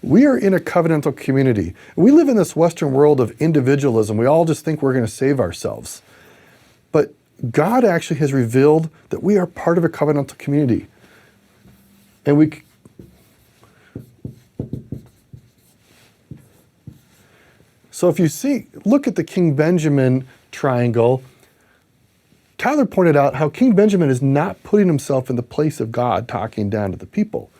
We are in a covenantal community. We live in this Western world of individualism. We all just think we're going to save ourselves. But God actually has revealed that we are part of a covenantal community. And so if you look at the King Benjamin triangle, Tyler pointed out how King Benjamin is not putting himself in the place of God talking down to the people.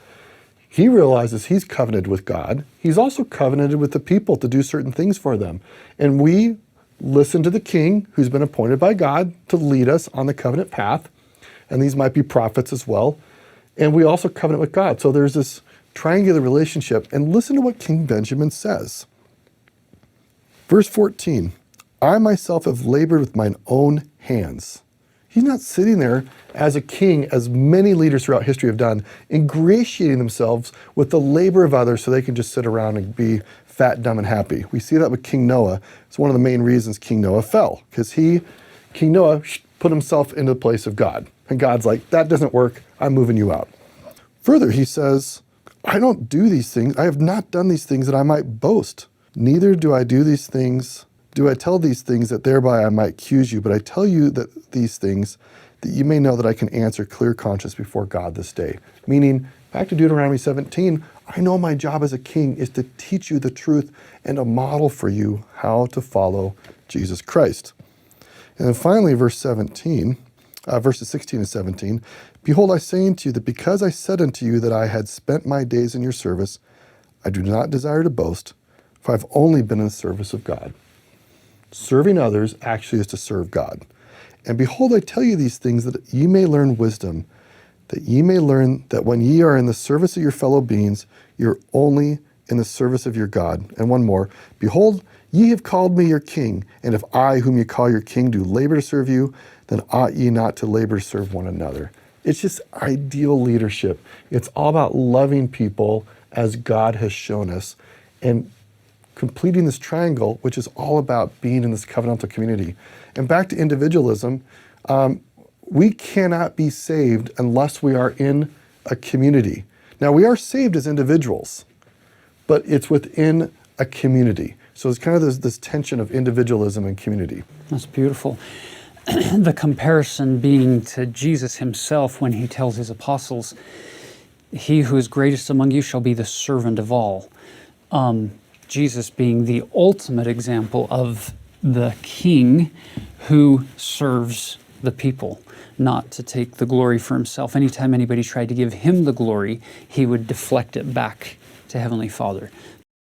He realizes he's covenanted with God. He's also covenanted with the people to do certain things for them. And we listen to the king who's been appointed by God to lead us on the covenant path. And these might be prophets as well. And we also covenant with God. So there's this triangular relationship. And listen to what King Benjamin says. Verse 14, I myself have labored with mine own hands. He's not sitting there as a king, as many leaders throughout history have done, ingratiating themselves with the labor of others so they can just sit around and be fat, dumb, and happy. We see that with King Noah. It's one of the main reasons King Noah fell, because King Noah put himself into the place of God. And God's like, that doesn't work, I'm moving you out. Further, he says, I don't do these things, I have not done these things that I might boast. Neither do I do these things, do I tell these things that thereby I might accuse you, but I tell you that these things, that you may know that I can answer clear conscience before God this day. Meaning, back to Deuteronomy 17, I know my job as a king is to teach you the truth and to model for you how to follow Jesus Christ. And then finally, verses 16 and 17, behold, I say unto you that because I said unto you that I had spent my days in your service, I do not desire to boast, for I've only been in the service of God. Serving others actually is to serve God. And behold, I tell you these things that ye may learn wisdom, that ye may learn that when ye are in the service of your fellow beings, you're only in the service of your God. And one more, behold, ye have called me your king, and if I, whom ye call your king, do labor to serve you, then ought ye not to labor to serve one another. It's just ideal leadership. It's all about loving people as God has shown us, and completing this triangle, which is all about being in this covenantal community. And back to individualism, we cannot be saved unless we are in a community. Now, we are saved as individuals, but it's within a community. So it's kind of this tension of individualism and community. That's beautiful. The comparison being to Jesus himself when he tells his apostles, he who is greatest among you shall be the servant of all. Jesus being the ultimate example of the king who serves the people, not to take the glory for himself. Anytime anybody tried to give him the glory, he would deflect it back to Heavenly Father.